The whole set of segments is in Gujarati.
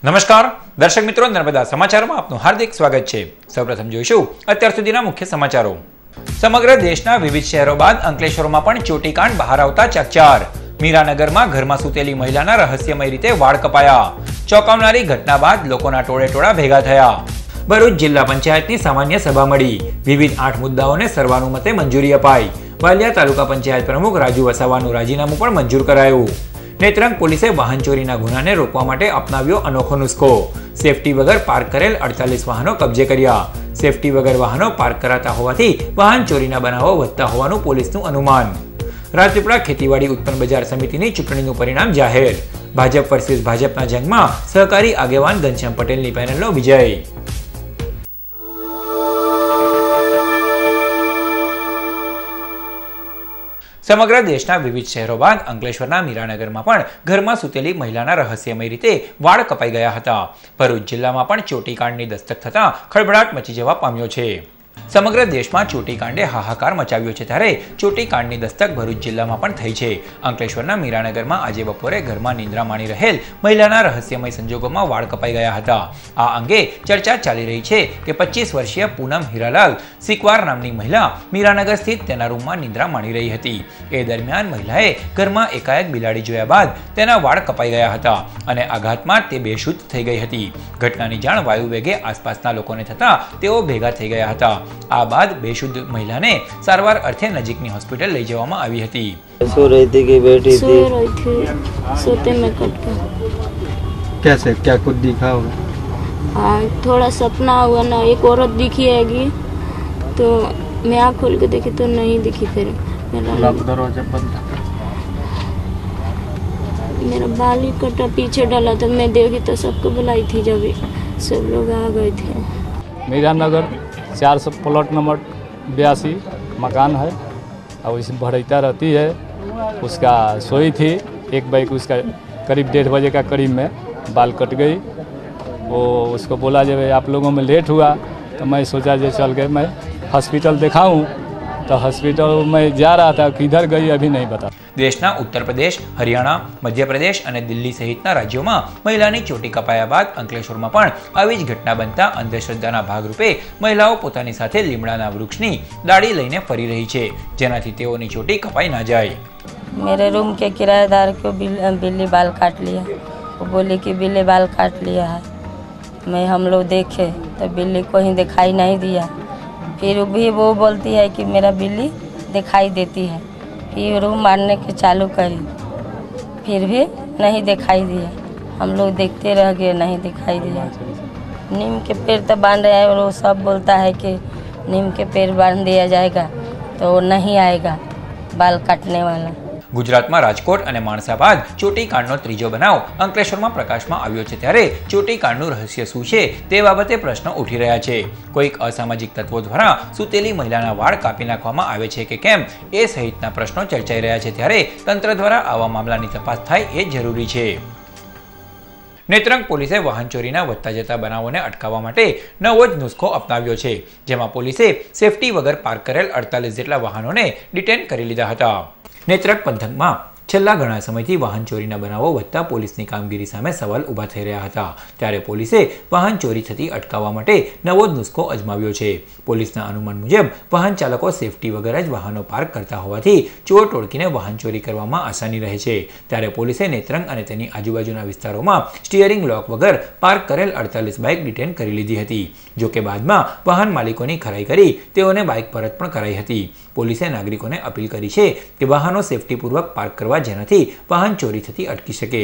નમસ્કાર દર્શક મિત્રો, નર્મદા સમાચારોમાં આપનું હાર્દિક સ્વાગત છે। સૌપ્રથમ જોઈશું અત્યાર સુધીના મુખ્ય સમાચારો। સમગ્ર દેશના વિવિધ શહેરો બાદ અંકલેશ્વરમાં પણ ચોટીકાંડ બહાર આવતા ચકચાર। મીરાનગરમાં ઘરમાં સૂતેલી મહિલાના રહસ્યમય રીતે વાળ કપાયા। ચોંકાવનારી ઘટના બાદ લોકોના ટોળેટોળા ભેગા થયા। ભરૂચ જિલ્લા પંચાયતની સામાન્ય સભા મળી। વિવિધ 8 મુદ્દાઓને સર્વાનુમતે મંજૂરી અપાઈ। વાલિયા તાલુકા પંચાયત પ્રમુખ રાજુ વસાવાનું રાજીનામું પણ મંજૂર કરાયું। નેત્રંગ પોલીસે વાહન ચોરીના ગુનાને રોકવા માટે અપનાવ્યો અનોખો નુસ્ખો। સેફટી વગર પાર્ક કરેલ 48 વાહનો કબજે કર્યા। સેફટી વગર વાહનો પાર્ક કરાતા હોવાથી વાહન ચોરીના બનાવો વધતા હોવાનું પોલીસનું અનુમાન। રાજપીપળા ખેતીવાડી ઉત્પન્ન બજાર સમિતિની ચૂંટણીનું પરિણામ જાહેર। ભાજપ વર્સિસ ભાજપના જંગમાં સહકારી આગેવાન ઘનશ્યામ પટેલની પેનલનો વિજય। સમગ્ર દેશના વિવિધ શહેરો બાદ અંકલેશ્વરના મીરાનગરમાં પણ ઘરમાં સૂતેલી મહિલાના રહસ્યમય રીતે વાળ કપાઈ ગયા હતા। ભરૂચ જિલ્લામાં પણ ચોટીકાંડની દસ્તક થતાં ખળભળાટ મચી જવા પામ્યો છે। સમગ્ર દેશમાં ચોટીકાંડે હાહાકાર મચાવ્યો છે, ત્યારે ચોટીકાંડની દસ્તક ભરૂચ જિલ્લામાં પણ થઈ છે। અંકલેશ્વરના મીરાનગરમાં આજે બપોરે ઘરમાં નિંદ્રા માણી રહેલ મહિલાના રહસ્યમય સંજોગોમાં વાળ કપાઈ ગયા હતા। આ અંગે ચર્ચા ચાલી રહી છે કે 25 વર્ષીય પૂનમ હીરાલાલ સિકવાર નામની મહિલા મીરાનગર સ્થિત તેના રૂમમાં નિંદ્રા માણી રહી હતી। એ દરમિયાન મહિલાએ ઘરમાં એકાએક બિલાડી જોયા બાદ તેના વાળ કપાઈ ગયા હતા અને આઘાતમાં તે બેશુદ્ધ થઈ ગઈ હતી। ઘટનાની જાણ વાયુ વેગે આસપાસના લોકોને થતાં તેઓ ભેગા થઈ ગયા હતા। આ બાદ બેશુદ્ધ મહિલાને સારવાર અર્થે નજીકની હોસ્પિટલ લઈ જવામાં આવી હતી। सो रही थी कि बैठी सो थी? रही थी, सोते में कट गया। कैसे, क्या कुछ दिखा होगा? हाँ, थोड़ा सपना हुआ ना, एक औरत दिखी हैगी, तो मैं आँख खोल के देखी तो नहीं दिखी। फिर दरवाजा बंद था। मेरा बाल ही कटा पीछे डाला था, मैं देखी तो सबको बुलाई थी, जब सब लोग आ गए थे। मीरानगर 400 प्लॉट नंबर 82 मकान है और इसमें भड़ैता रहती है। उसका सोई थी, एक बाइक उसका करीब 1:30 बजे का करीब में बाल कट गई। वो उसको बोला जब आप लोगों में लेट हुआ तो मैं सोचा जो चल के मैं हॉस्पिटल दिखाऊं, तो हॉस्पिटल में जा रहा था, किधर गई अभी नहीं बता। દેશના ઉત્તર પ્રદેશ, હરિયાણા, મધ્યપ્રદેશ અને દિલ્હી સહિતના રાજ્યોમાં મહિલાની ચોટી કપાયા બાદ અંકલેશ્વરમાં પણ આવી જ ઘટના બનતા અંધશ્રદ્ધાના ભાગરૂપે મહિલાઓ પોતાની સાથે લીમડાના વૃક્ષની ડાળી લઈને ફરી રહી છે, જેનાથી તેઓની ચોટી કપાઈ ના જાય। मेरे रूम के किराएदार को बिल्ली बाल काट लिया। वो बोली कि बिल्ली बाल काट लिया है। मैं हम लोग देखे तो बिल्ली को ही दिखाई नहीं दिया। फिर भी वो बोलती है कि मेरा बिल्ली दिखाई देती है। फिर रूम मारने के चालू करी, फिर भी नहीं दिखाई दिया। हम लोग देखते रह गए, नहीं दिखाई दिया। नीम के पेड़ तो बांध रहे हैं और वो सब बोलता है कि नीम के पेड़ बांध दिया जाएगा तो वो नहीं आएगा बाल काटने वाला। ગુજરાતમાં રાજકોટ અને માણસા બાદ ચોટીકાંડનો ત્રીજો બનાવ અંકલેશ્વરમાં પ્રકાશમાં આવ્યો છે, ત્યારે ચોટીકાંડનું રહસ્ય શું છે તે બાબતે પ્રશ્નો ઉઠી રહ્યા છે। કોઈક અસામાજિક તત્વો દ્વારા સૂતેલી મહિલાના વાળ કાપી નાખવામાં આવે છે કે કેમ એ સહિતના પ્રશ્નો ચર્ચાઈ રહ્યા છે, ત્યારે તંત્ર દ્વારા આવા મામલાની તપાસ થાય એ જરૂરી છે। નેત્રંગ પોલીસે વાહન ચોરીના વધતા જતા બનાવોને અટકાવવા માટે નવો જ નુસ્ખો અપનાવ્યો છે, જેમાં પોલીસે સેફટી વગર પાર્ક કરેલ 48 જેટલા વાહનોને ડિટેન કરી લીધા હતા। નેત્રંગ પંથકમાં છેલ્લા ઘણા સમયથી વાહન ચોરીના બનાવો વધતા પોલીસની કામગીરી સામે સવાલ ઊભા થઈ રહ્યા હતા, ત્યારે પોલીસે વાહન ચોરી થતી અટકાવવા માટે નવો જ નુસ્ખો અજમાવ્યો છે। પોલીસના અનુમાન મુજબ વાહન ચાલકો સેફટી વગર જ વાહનો પાર્ક કરતા હોવાથી ચોર ટોળકીને વાહન ચોરી કરવામાં આસાની રહે છે, ત્યારે પોલીસે નેત્રંગ અને તેની આજુબાજુના વિસ્તારોમાં સ્ટીયરિંગ લોક વગર પાર્ક કરેલ 48 બાઇક ડિટેન કરી લીધી હતી। જોકે બાદમાં વાહન માલિકોની ખરાઈ કરી તેઓને બાઇક પરત પણ કરાઈ હતી। પોલીસે નાગરિકોને અપીલ કરી છે કે વાહનો સેફટીપૂર્વક પાર્ક કરવા, જેનાથી વાહન ચોરી થતી અટકી શકે।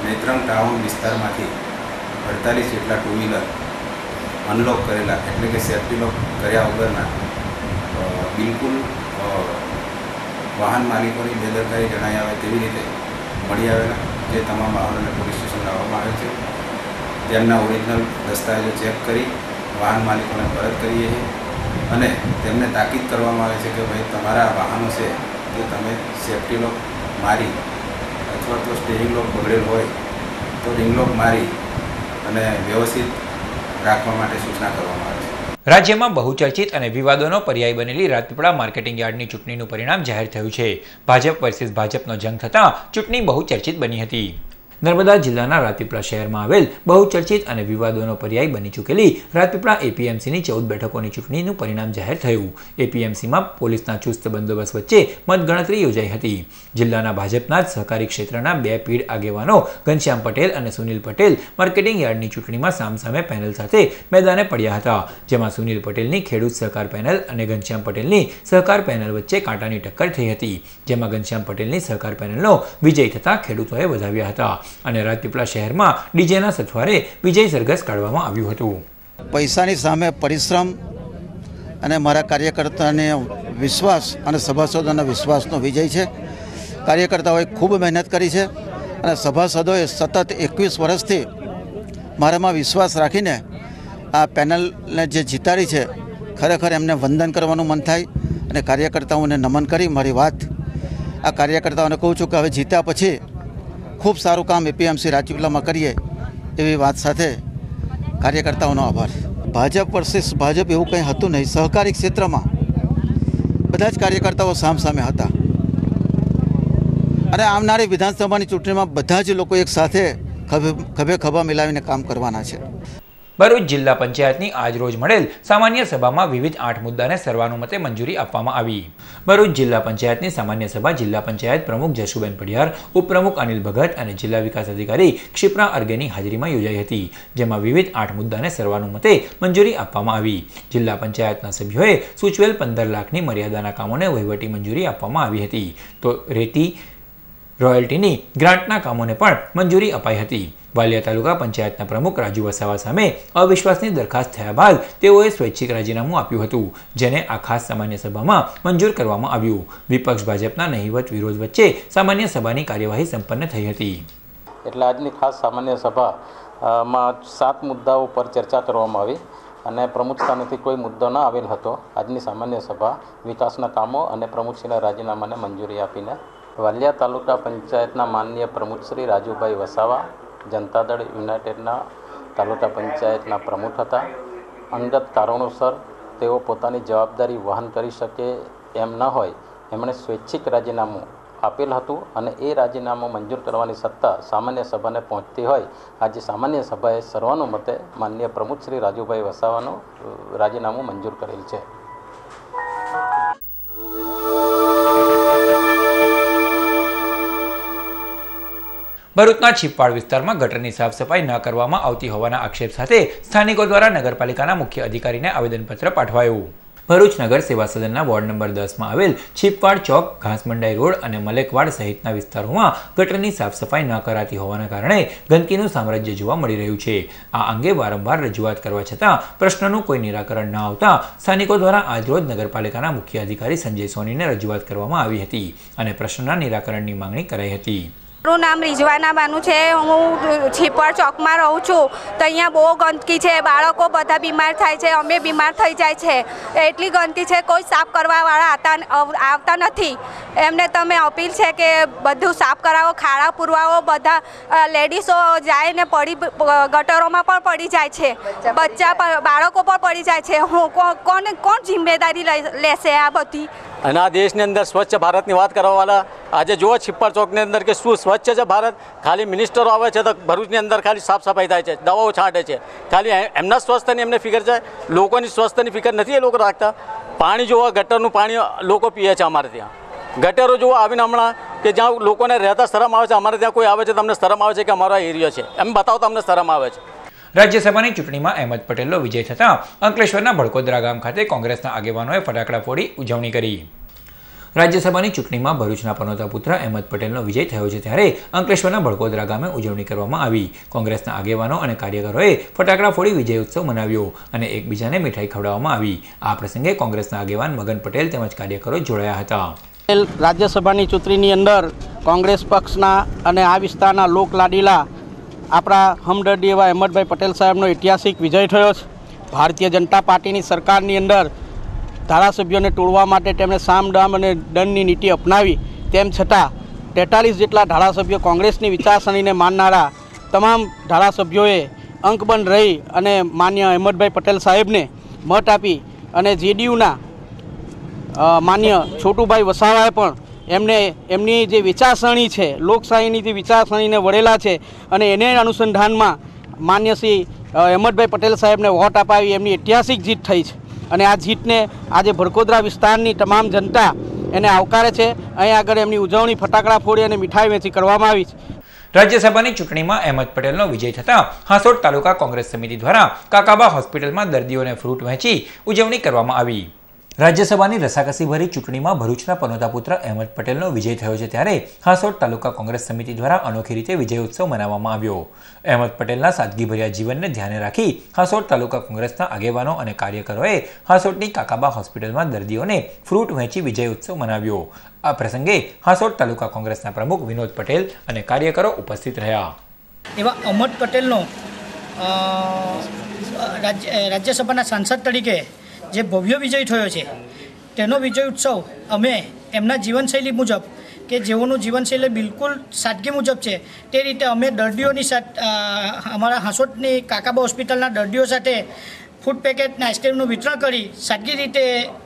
નેત્રંગ ટાઉન વિસ્તારમાંથી 48 જેટલા ટુ વ્હીલર અનલોક કરેલા, એટલે કે સેફટી લોક કર્યા વગરના બિલકુલ વાહન માલિકોની બેદરકારી જણાઈ આવે તેવી રીતે મળી આવેલા, જે તમામ વાહનોને પોલીસ સ્ટેશન લાવવામાં આવે છે। તેમના ઓરિજિનલ દસ્તાવેજો ચેક કરી વાહન માલિકોને પરત કરીએ છીએ અને તેમને તાકીદ કરવામાં આવે છે કે ભાઈ તમારા વાહનો છે તે તમે સેફટી લોક મારી અથવા તો સ્ટીયરિંગ લોક બગડેલ હોય તો રિંગ લોક મારી અને વ્યવસ્થિત રાખવા માટે સૂચના કરવામાં આવે છે। રાજ્યમાં બહુચર્ચિત અને વિવાદોનો પર્યાય બનેલી રાજપીપળા માર્કેટિંગ યાર્ડની ચૂંટણીનું પરિણામ જાહેર થયું છે। ભાજપ વર્સિસ ભાજપનો જંગ થતાં ચૂંટણી બહુ ચર્ચિત બની હતી। નર્મદા જિલ્લાના રાજપીપળા શહેરમાં આવેલ બહુચર્ચિત અને વિવાદોનો પર્યાય બની ચૂકેલી રાજપીપળા એપીએમસીની 14 બેઠકોની ચૂંટણીનું પરિણામ જાહેર થયું. એપીએમસીમાં પોલીસના ચુસ્ત બંદોબસ્ત વચ્ચે મતગણતરી યોજાઈ હતી. જિલ્લાના ભાજપના જ સહકારી ક્ષેત્રના 2 પીઢ આગેવાનો ઘનશ્યામ પટેલ અને સુનિલ પટેલ માર્કેટિંગ યાર્ડની ચૂંટણીમાં સામસામે પેનલ સાથે મેદાને પડ્યા હતા, જેમાં સુનિલ પટેલની ખેડૂત સહકાર પેનલ અને ઘનશ્યામ પટેલની સહકાર પેનલ વચ્ચે કાંટાની ટક્કર થઈ હતી, જેમાં ઘનશ્યામ પટેલની સહકાર પેનલનો વિજય થતા ખેડૂતોએ વધાવ્યા હતા અને રાજપીપળા શહેરમાં ડીજેના સથવારે વિજય સરઘસ કાઢવામાં આવ્યું હતું. પૈસાની સામે પરિશ્રમ અને મારા કાર્યકર્તાને વિશ્વાસ અને સભાસદોના વિશ્વાસનો વિજય છે. કાર્યકર્તાઓએ ખૂબ મહેનત કરી છે અને સભાસદોએ સતત 21 વર્ષથી મારામાં વિશ્વાસ રાખીને આ પેનલને જે જીતાડી છે, ખરેખર એમને વંદન કરવાનું મન થાય અને કાર્યકર્તાઓને નમન કરી મારી વાત આ કાર્યકર્તાઓને કહું છું કે હવે જીત્યા પછી ખૂબ સારું કામ એપીએમસી રાજપીપળામાં કરીએ એવી વાત સાથે કાર્યકર્તાઓનો આભાર. ભાજપ વર્સિસ ભાજપ એવું કંઈ હતું નહીં. સહકારી ક્ષેત્રમાં બધા જ કાર્યકર્તાઓ સામસામે હતા અને આવનારી વિધાનસભાની ચૂંટણીમાં બધા જ લોકો એક સાથે ખભે ખભા મિલાવીને કામ કરવાના છે. ભરૂચ જિલ્લા પંચાયતની આજ રોજ મળેલ સામાન્ય સભામાં વિવિધ 8 મુદ્દાને સર્વાનુમતે મંજૂરી આપવામાં આવી. ભરૂચ જિલ્લા પંચાયતની સામાન્ય સભા જિલ્લા પંચાયત પ્રમુખ જશુબેન પડિયાર, ઉપપ્રમુખ અનિલ ભગત અને જિલ્લા વિકાસ અધિકારી ક્ષિપ્રા અર્ગેની હાજરીમાં યોજાઈ હતી, જેમાં વિવિધ 8 મુદ્દાને સર્વાનુમતે મંજૂરી આપવામાં આવી. જિલ્લા પંચાયતના સભ્યોએ સૂચવેલ 15 લાખની મર્યાદાના કામોને વહીવટી મંજૂરી આપવામાં આવી હતી, તો રેતી રોયલ્ટીની ગ્રાન્ટના કામોને પણ મંજૂરી અપાઈ હતી. વાલિયા તાલુકા પંચાયતના પ્રમુખ રાજુ વસાવા સામે અવિશ્વાસની દરખાસ્ત થયા બાદ તેઓએ સ્વૈચ્છિક રાજીનામું આપ્યું હતું, જેને આ ખાસ સામાન્ય સભામાં મંજૂર કરવામાં આવ્યું. વિપક્ષ ભાજપના નહિવત વિરોધ વચ્ચે સામાન્ય સભાની કાર્યવાહી સંપન્ન થઈ હતી. એટલે આજની ખાસ સામાન્ય સભામાં 7 મુદ્દાઓ પર ચર્ચા કરવામાં આવી અને પ્રમુખ સ્થાનેથી કોઈ મુદ્દો ન આવેલ હતો. આજની સામાન્ય સભા વિકાસના કામો અને પ્રમુખશ્રીના રાજીનામાને મંજૂરી આપીને વાલિયા તાલુકા પંચાયતના માનનીય પ્રમુખ શ્રી રાજુભાઈ વસાવા જનતા દળ યુનાઇટેડના તાલુકા પંચાયતના પ્રમુખ હતા. અંગત કારણોસર તેઓ પોતાની જવાબદારી વહન કરી શકે એમ ન હોય એમણે સ્વૈચ્છિક રાજીનામું આપેલ હતું અને એ રાજીનામું મંજૂર કરવાની સત્તા સામાન્ય સભાને પહોંચતી હોય આજે સામાન્ય સભાએ સર્વાનુમતે માનનીય પ્રમુખ શ્રી રાજુભાઈ વસાવાનું રાજીનામું મંજૂર કરેલ છે. ભરૂચના છીપવાડ વિસ્તારમાં ગટરની સાફ સફાઈ ન કરવામાં આવતી હોવાના આક્ષેપ સાથે સ્થાનિકો દ્વારા નગરપાલિકાના મુખ્ય અધિકારીને આવેદનપત્ર પાઠવાયું. ભરૂચ નગર સેવા સદનના વોર્ડ નંબર 10માં આવેલ છીપવાડ ચોક, ઘાસમંડાઈ રોડ અને મલેકવાડ સહિતના વિસ્તારોમાં ગટરની સાફ સફાઈ ન કરાતી હોવાના કારણે ગંદકીનું સામ્રાજ્ય જોવા મળી રહ્યું છે. આ અંગે વારંવાર રજૂઆત કરવા છતાં પ્રશ્નનું કોઈ નિરાકરણ ન આવતા સ્થાનિકો દ્વારા આજરોજ નગરપાલિકાના મુખ્ય અધિકારી સંજય સોનીને રજૂઆત કરવામાં આવી હતી અને પ્રશ્નના નિરાકરણની માંગણી કરાઈ હતી. મારું નામ રિઝવાના બાનુ છે. હું છીપવાડ ચોકમાં રહું છું. તો અહીંયા બહુ ગંદકી છે. બાળકો બધા બીમાર થાય છે, અમે બીમાર થઈ જાય છે. એટલી ગંદકી છે, કોઈ સાફ કરવાવાળા આવતા નથી. એમને તમે અપીલ છે કે બધું સાફ કરાવો, ખાડા પુરવાઓ. બધા લેડીઝો જાય ને ગટરોમાં પણ પડી જાય છે, બાળકો પણ પડી જાય છે. કોણ જિમ્મેદારી લેશે આ બધી? અને આ દેશની અંદર સ્વચ્છ ભારતની વાત કરવાવાળા આજે જુઓ છીપવાડ ચોકની અંદર કે શું સ્વચ્છ છે ભારત. ખાલી મિનિસ્ટરો આવે છે તો ભરૂચની અંદર ખાલી સાફ સફાઈ થાય છે, દવાઓ છાંટે છે. ખાલી એમના સ્વાસ્થ્યની એમને ફિકર છે, લોકોની સ્વાસ્થ્યની ફિકર નથી એ લોકો રાખતા. પાણી જુઓ, ગટરનું પાણી લોકો પીએ છે અમારે ત્યાં. ગટરો જુઓ આવીને હમણાં કે જ્યાં લોકોને રહેતા શરમ આવે છે, અમારે ત્યાં કોઈ આવે છે તમને શરમ આવે છે કે અમારો એરિયો છે એમ બતાવો તો અમને શરમ આવે છે. રાજ્યસભાની ચૂંટણીમાં અહેમદ પટેલનો વિજય થતાં અંકલેશ્વરના ભડકોદરા ગામ ખાતે કોંગ્રેસના આગેવાનોએ ફટાકડા ફોડી ઉજવણી કરી. રાજ્યસભાની ચૂંટણીમાં ભરૂચના પનોતા પુત્ર અહેમદ પટેલનો વિજય થયો છે, ત્યારે અંકલેશ્વરના ભડકોદરા ગામે ઉજવણી કરવામાં આવી. કોંગ્રેસના આગેવાનો અને કાર્યકરોએ ફટાકડા ફોડી વિજય ઉત્સવ મનાવ્યો અને એકબીજાને મીઠાઈ ખવડાવવામાં આવી. આ પ્રસંગે કોંગ્રેસના આગેવાન મગન પટેલ તેમજ કાર્યકરો જોડાયા હતા. રાજ્યસભાની ચૂંટણીની અંદર કોંગ્રેસ પક્ષના અને આ વિસ્તારના લોકલાડીલા આપણા હમદર્દી એવા અહેમદભાઈ પટેલ સાહેબનો ઐતિહાસિક વિજય થયો છે. ભારતીય જનતા પાર્ટીની સરકારની અંદર ધારાસભ્યોને તોડવા માટે તેમણે સામ દામ અને દંડની નીતિ અપનાવી. તેમ છતાં 43 જેટલા ધારાસભ્યો કોંગ્રેસની વિચારસરણીને માનનારા તમામ ધારાસભ્યોએ અંકબંધ રહી અને માન્ય અહેમદભાઈ પટેલ સાહેબને મત આપી અને જેડીયુના માન્ય છોટુભાઈ વસાવાએ પણ એમને એમની જે વિચારસરણી છે, લોકશાહીની જે વિચારસરણીને વળેલા છે અને એને અનુસંધાનમાં માન્ય શ્રી અહેમદભાઈ પટેલ સાહેબને વોટ અપાવી એમની ઐતિહાસિક જીત થઈ છે અને આ જીતને આજે ભડકોદરા વિસ્તારની તમામ જનતા એને આવકારે છે. અહીં આગળ એમની ઉજવણી ફટાકડા ફોડી અને મીઠાઈ વેચી કરવામાં આવી છે. રાજ્યસભાની ચૂંટણીમાં અહેમદ પટેલનો વિજય થતાં હાંસોટ તાલુકા કોંગ્રેસ સમિતિ દ્વારા કાકાબા હોસ્પિટલમાં દર્દીઓને ફ્રૂટ વહેંચી ઉજવણી કરવામાં આવી. રાજ્યસભાની રસાકસીભરી ચૂંટણીમાં ભરૂચના પનોતા પુત્ર અહેમદ પટેલનો વિજય થયો છે ત્યારે હાંસોટ તાલુકા કોંગ્રેસ સમિતિ દ્વારા અનોખી રીતે વિજય ઉત્સવ મનાવવામાં આવ્યો. અહેમદ પટેલના સાદગીભર્યા જીવનને ધ્યાને રાખી હાંસોટ તાલુકા કોંગ્રેસના આગેવાનો અને કાર્યકરોએ હાંસોટની કાકાબા હોસ્પિટલમાં દર્દીઓને ફ્રૂટ વહેંચી વિજય ઉત્સવ મનાવ્યો. આ પ્રસંગે હાંસોટ તાલુકા કોંગ્રેસના પ્રમુખ વિનોદ પટેલ અને કાર્યકરો ઉપસ્થિત રહ્યા. એવા અહેમદ પટેલનો રાજ્યસભાના સાંસદ તરીકે જે ભવ્ય વિજય થયો છે તેનો વિજય ઉત્સવ અમે એમના જીવનશૈલી મુજબ કે જેઓનું જીવનશૈલી બિલકુલ સાદગી મુજબ છે તે રીતે અમે દર્દીઓની સાથે અમારા હાંસોટની કાકાબા હોસ્પિટલના દર્દીઓ સાથે ફૂડ પેકેટ અને આઈસ્ક્રીમનું વિતરણ કરી સાદગી રીતે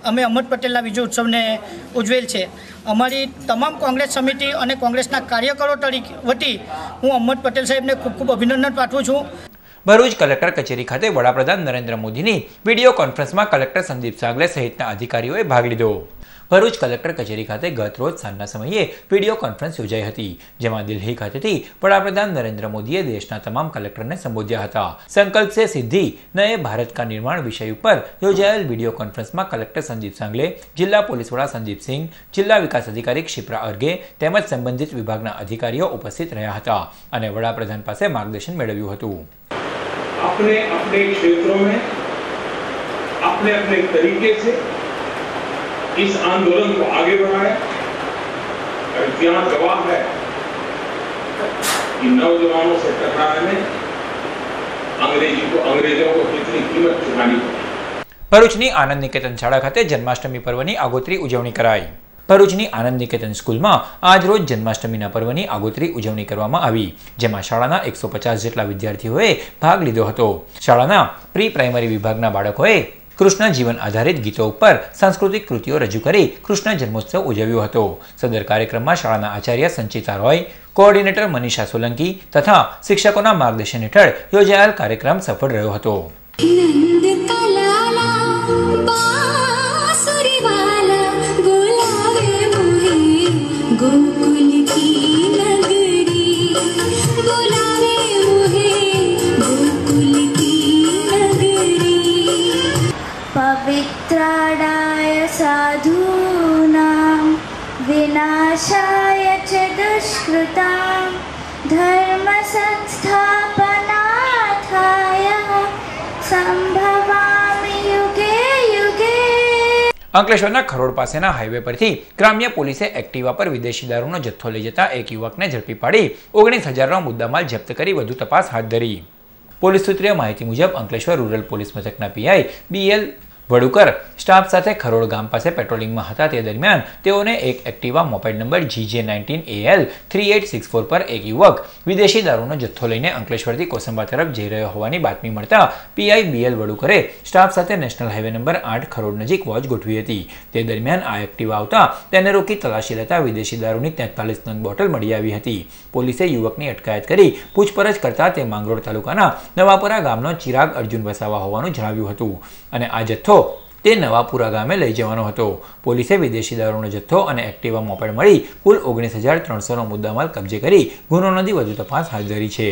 અમે અહેમદ પટેલના વિજય ઉત્સવને ઉજવેલ છે. અમારી તમામ કોંગ્રેસ સમિતિ અને કોંગ્રેસના કાર્યકરો તરીકે વતી હું અહેમદ પટેલ સાહેબને ખૂબ ખૂબ અભિનંદન પાઠવું છું. ભરૂચ કલેક્ટર કચેરી ખાતે વડાપ્રધાન નરેન્દ્ર મોદીની વિડીયો કોન્ફરન્સમાં કલેક્ટર સંદીપ સાગલે સહિતના અધિકારીઓએ ભાગ લીધો. ભરૂચ કલેક્ટર કચેરી ખાતે ગત રોજ સાંજના સમયે વિડીયો કોન્ફરન્સ યોજાઈ હતી, જેમાં દિલ્હી ખાતેથી વડાપ્રધાન નરેન્દ્ર મોદીએ દેશના તમામ કલેક્ટરને સંબોધ્યા હતા. સંકલ્પ સે સિદ્ધિ નए ભારત કા નિર્માણ વિષય ઉપર યોજાયેલ વિડીયો કોન્ફરન્સમાં કલેક્ટર સંદીપ સાંગલે, જિલ્લા પોલીસ વડા સંદીપસિંહ, જિલ્લા વિકાસ અધિકારી ક્ષિપ્રા અર્ગે તેમજ સંબંધિત વિભાગના અધિકારીઓ ઉપસ્થિત રહ્યા હતા અને વડાપ્રધાન પાસે માર્ગદર્શન મેળવ્યું હતું. अपने अपने क्षेत्रों में अपने अपने तरीके से इस आंदोलन को आगे बढ़ाया. इतिहास गवाह है कि नौजवानों से टकराने में अंग्रेजों को कितनी कीमत चुकानी पड़ी. ભરૂચની આનંદ નિકેતન શાળા ખાતે જન્માષ્ટમી પર્વની આગોતરી ઉજવણી કરાઈ. ભરૂચની આનંદ નિકેતન સ્કૂલમાં આજરોજ જન્માષ્ટમીના પર્વની આગોતરી ઉજવણી કરવામાં આવી, જેમાં શાળાના 150 જેટલા વિદ્યાર્થીઓએ ભાગ લીધો હતો. શાળાના પ્રી પ્રાઇમરી વિભાગના બાળકોએ કૃષ્ણ જીવન આધારિત ગીતો ઉપર સાંસ્કૃતિક કૃતિઓ રજૂ કરી કૃષ્ણ જન્મોત્સવ ઉજવ્યો હતો. સદર કાર્યક્રમમાં શાળાના આચાર્ય સંચિતા રોય, કોઓર્ડિનેટર મનીષા સોલંકી તથા શિક્ષકોના માર્ગદર્શન હેઠળ યોજાયેલ કાર્યક્રમ સફળ રહ્યો હતો. पवित्राणाय साधूनां विनाशाय च दुष्कृतां धर्म संस्थापनार्थाय संभवामि युगे युगे. અંકલેશ્વરના ખરોડ પાસેના હાઈવે પરથી ગ્રામ્ય પોલીસે એક્ટિવા પર વિદેશી દારૂનો જથ્થો લઈ જતા એક યુવકને ઝડપી પાડી 19,000નો મુદ્દામાલ જપ્ત કરી વધુ તપાસ હાથ ધરી. પોલીસ સૂત્રીય માહિતી મુજબ અંકલેશ્વર રૂરલ પોલીસ મથકના પીઆઈ બીએલ વડુકર સ્ટાફ સાથે ખરોડ ગામ પાસે પેટ્રોલિંગમાં હતા તે દરમિયાન તેઓને એક એક્ટિવા મોપેડ નંબર GJ19AL3864 પર એક યુવક વિદેશી દારૂનો જથ્થો લઈને અંકલેશ્વરથી કોસંબા તરફ જઈ રહ્યો હોવાની બાતમી મળતા પીઆઈ બીએલ વડુકરે સ્ટાફ સાથે નેશનલ હાઈવે નંબર 8 ખરોડ નજીક વોચ ગોઠવી હતી. તે દરમિયાન આ એક્ટિવા આવતા તેને રોકી તલાશી લેતા વિદેશી દારૂની 43 નંગ બોટલ મળી આવી હતી. પોલીસે યુવકની અટકાયત કરી પૂછપરછ કરતા તે માંગરોળ તાલુકાના નવાપુરા ગામનો ચિરાગ અર્જુન વસાવા હોવાનું જણાવ્યું હતું અને આ જથ્થો તે નવાપુરા ગામે લઈ જવાનો હતો. પોલીસે વિદેશી દારૂનો જથ્થો અને એક્ટિવા મોપેડ મળી કુલ 19,300નો મુદ્દામાલ કબજે કરી ગુનો નોંધી વધુ તપાસ હાથ ધરી છે.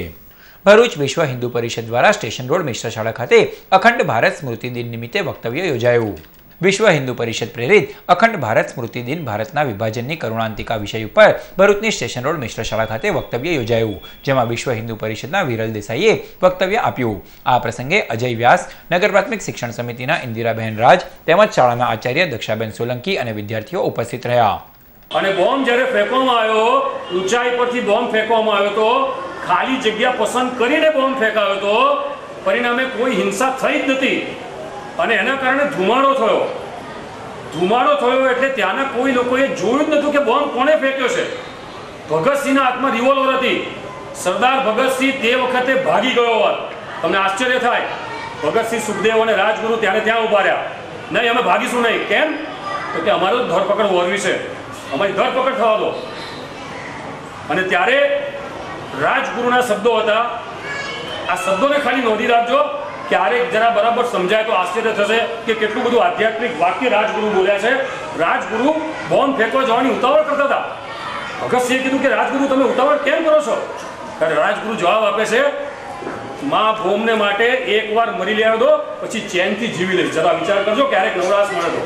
ભરૂચ વિશ્વ હિન્દુ પરિષદ દ્વારા સ્ટેશન રોડ મિશ્ર શાળા ખાતે અખંડ ભારત સ્મૃતિ દિન નિમિત્તે વક્તવ્ય યોજાયું. વિશ્વ હિન્દુ પરિષદ પ્રેરિત અખંડ ભારત સ્મૃતિ દિન ભારતના વિભાજનની કરુણાંતિકા વિષય ઉપર ભરૂચની સ્ટેશન રોડ મિશ્ર શાળા ખાતે વક્તવ્ય યોજાયું, જેમાં વિશ્વ હિન્દુ પરિષદના વિરલ દેસાઈએ વક્તવ્ય આપ્યું. આ પ્રસંગે અજય વ્યાસ, નગર પ્રાથમિક શિક્ષણ સમિતિના ઇન્દિરાબહેન રાજ તેમજ શાળાના આચાર્ય દક્ષાબેન સોલંકી અને વિદ્યાર્થીઓ ઉપસ્થિત રહ્યા. અને બોમ્બ જ્યારે ફેંકવામાં આવ્યો, ઊંચાઈ પરથી બોમ્બ ફેંકવામાં આવ્યો તો ખાલી જગ્યા પસંદ કરીને બોમ્બ ફેંકાયો તો પરિણામે કોઈ હિંસા થઈ જ નથી અને એના કારણે ધુમાડો થયો એટલે ત્યાંના કોઈ લોકોએ જોયું જ નહોતું કે બોમ્બ કોણે ફેંક્યો છે. ભગતસિંહના હાથમાં રિવોલ્વર હતી. સરદાર ભગતસિંહ તે વખતે ભાગી ગયો હોત. તમને આશ્ચર્ય થાય, ભગતસિંહ, સુખદેવ અને રાજગુરુ ત્યારે ત્યાં ઉભા રહ્યા. નહીં, અમે ભાગીશું નહીં. કેમ? તો કે અમારો ધરપકડ હોવી છે. અમારી ધરપકડ થવા દો. અને ત્યારે રાજગુરુના શબ્દો હતા. આ શબ્દોને ખાલી નોંધી રાખજો. ક્યારેક જરા બરાબર સમજાય તો આશ્ચર્ય થશે કે કેટલું બધું આધ્યાત્મિક વાક્ય રાજગુરુ બોલ્યા છે. રાજગુરુ બોમ્બ ફેંકવા જવાની ઉતાવળ કરતા હતા. અગસ્ત્યએ કીધું કે રાજગુરુ તમે ઉતાવળ કેમ કરો છો? ત્યારે રાજગુરુ જવાબ આપે છે, માં ભોમને માટે એકવાર મરી લેવા દો, પછી ચેનથી જીવી લઈશ. જરા વિચાર કરજો, ક્યારેક નવરાશ મળે તો.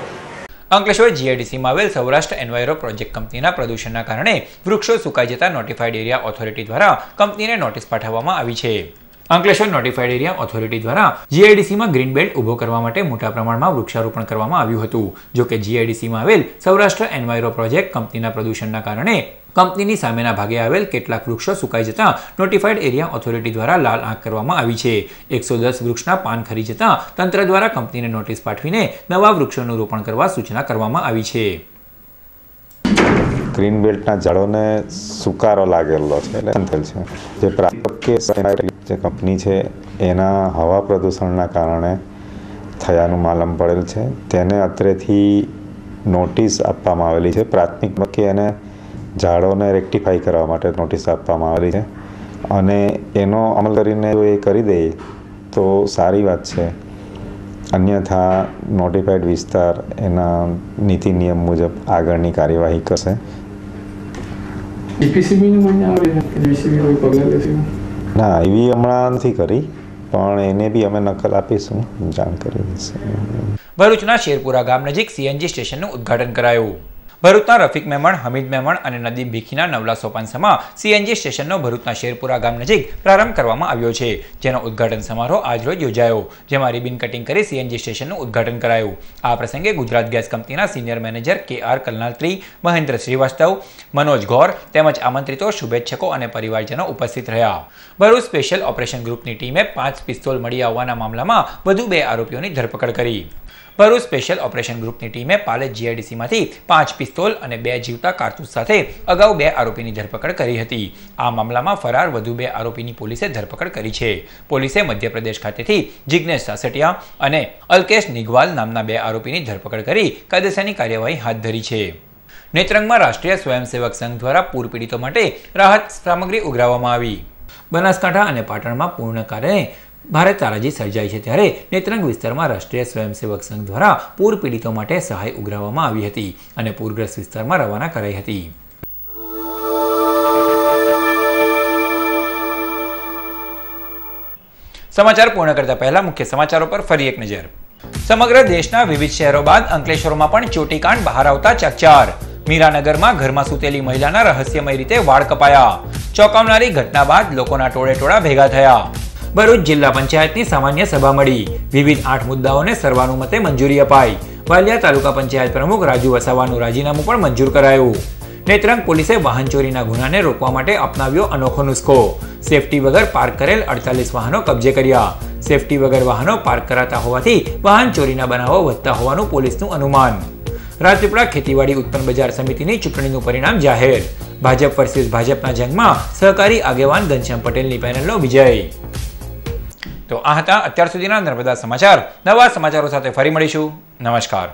અંકલેશ્વર જીઆઈડીસીમાં આવેલ સૌરાષ્ટ્ર એન્વાયરો પ્રોજેક્ટ કંપનીના પ્રદૂષણના કારણે વૃક્ષો સુકાઈ જતા નોટિફાઈડ એરિયા ઓથોરિટી દ્વારા કંપનીને નોટિસ પાઠવવામાં આવી છે. અંકલેશ્વર નોટિફાઈડ એરિયા ઓથોરિટી દ્વારા જીઆઈડીસીમાં ગ્રીન બેલ્ટ ઊભો કરવા માટે મોટા પ્રમાણમાં વૃક્ષારોપણ કરવામાં આવ્યું હતું. જોકે જીઆઈડીસીમાં આવેલ સૌરાષ્ટ્ર એન્વાયરો પ્રોજેક્ટ કંપનીના પ્રદૂષણના કારણે કંપનીની સામેના ભાગે આવેલ કેટલાક વૃક્ષો સુકાઈ જતા નોટિફાઈડ એરિયા ઓથોરિટી દ્વારા લાલ આંખ કરવામાં આવી છે. 110 વૃક્ષના પાન ખરી જતા તંત્ર દ્વારા કંપનીને નોટિસ પાઠવીને નવા વૃક્ષોનું રોપણ કરવા સૂચના કરવામાં આવી છે. ગ્રીન બેલ્ટના ઝાડોને સુકારો લાગેલો છે એટલે જે પ્રાપ્ત જે કંપની છે એના હવા પ્રદૂષણના કારણે થયાનું માલમ પડેલ છે. તેને અત્રેથી નોટિસ આપવામાં આવેલી છે. પ્રાથમિક તબક્કે એને ઝાડોને રેક્ટિફાઈ કરવા માટે નોટિસ આપવામાં આવેલી છે અને એનો અમલ કરીને જો એ કરી દે તો સારી વાત છે. અન્યથા નોટિફાઈડ વિસ્તાર એના નીતિ નિયમ મુજબ આગળની કાર્યવાહી કરશે. ના, એવી હમણાં નથી કરી, પણ એને બી અમે નકલ આપીશું, જાણ કરી દઈશું. ભરૂચના શેરપુરા ગામ નજીક સીએનજી સ્ટેશનનું ઉદ્ઘાટન કરાયું. ભરૂચના રફીક મેમણ, હમીદ મેમણ અને નદીમ ભીખીના નવલા સોપાનસમાં સીએનજી સ્ટેશનનો ભરૂચના શેરપુરા ગામ નજીક પ્રારંભ કરવામાં આવ્યો છે, જેનો ઉદ્ઘાટન સમારોહ આજરોજ યોજાયો, જેમાં રિબિન કટિંગ કરી સીએનજી સ્ટેશનનું ઉદ્ઘાટન કરાયું. આ પ્રસંગે ગુજરાત ગેસ કંપનીના senior manager KR Kalnatri, Mahendra Shrivastava, Manoj Gaur તેમજ આમંત્રિતો, શુભેચ્છકો અને પરિવારજનો ઉપસ્થિત રહ્યા. ભરૂચ સ્પેશિયલ ઓપરેશન ગ્રુપની ટીમે 5 પિસ્તોલ મળી આવવાના મામલામાં વધુ 2 આરોપીઓની ધરપકડ કરી. ભરૂચ સ્પેશિયલ ઓપરેશન ગ્રુપની ટીમે પાલેજ જીઆઈડીસીમાંથી 5 પિસ્તોલ અને 2 જીવતા કારતૂસ સાથે અગાઉ 2 આરોપીની ધરપકડ કરી હતી. આ મામલામાં ફરાર વધુ 2 આરોપીની પોલીસે ધરપકડ કરી છે. પોલીસે મધ્યપ્રદેશ ખાતેથી જિગ્નેશ સાસટિયા અને અલ્કેશ નિગવાલ નામના 2 આરોપીની ધરપકડ કરી કાયદેસરની કાર્યવાહી હાથ ધરી છે. નેત્રંગમાં રાષ્ટ્રીય સ્વયંસેવક સંઘ દ્વારા પૂર પીડિતો માટે રાહત સામગ્રી ઉઘરાવવામાં આવી. બનાસકાંઠા અને પાટણમાં પૂરના કારણે ભારે તારાજી સર્જાઈ છે, ત્યારે નેત્રંગ વિસ્તારમાં રાષ્ટ્રીય સ્વયંસેવક સંઘ દ્વારા પૂર પીડિતો માટે સહાય ઉઘરાવવામાં આવી હતી અને પૂરગ્રસ્ત વિસ્તારમાં રવાના કરાઈ હતી. સમાચાર પૂર્ણ કરતા પહેલા મુખ્ય સમાચારો પર ફરી એક નજર. સમગ્ર દેશના વિવિધ શહેરો બાદ અંકલેશ્વરમાં પણ ચોટીકાંડ બહાર આવતા ચકચાર. મીરાનગરમાં ઘરમાં સૂતેલી મહિલાના રહસ્યમય રીતે વાળ કપાયા. ચોંકાવનારી ઘટના બાદ લોકોના ટોળેટોળા ભેગા થયા. ભરૂચ જિલ્લા પંચાયતની સામાન્ય સભા મળી. વિવિધ 8 મુદ્દાઓને સર્વાનુમતે મંજૂરી અપાઈ. વાલિયા તાલુકા પંચાયત પ્રમુખ રાજુ વસાવાનું રાજીનામું પણ મંજૂર કરાયું. નેત્રંગ પોલીસે વાહન ચોરીના ગુનાને રોકવા માટે અપનાવ્યો અનોખો નુસ્ખો. સેફટી વગર પાર્ક કરેલ 48 વાહનો કબજે કર્યા. સેફટી વગર વાહનો પાર્ક કરાતા હોવાથી વાહન ચોરીના બનાવો વધતા હોવાનું પોલીસનું અનુમાન. રાજપીપળા ખેતીવાડી ઉત્પન્ન બજાર સમિતિની ચૂંટણીનું પરિણામ જાહેર. ભાજપ વર્સિસ ભાજપના જંગમાં સહકારી આગેવાન ઘનશ્યામ પટેલની પેનલનો વિજય. તો આ હતા અત્યાર સુધીના નર્મદા સમાચાર. નવા સમાચારો સાથે ફરી મળીશું. નમસ્કાર.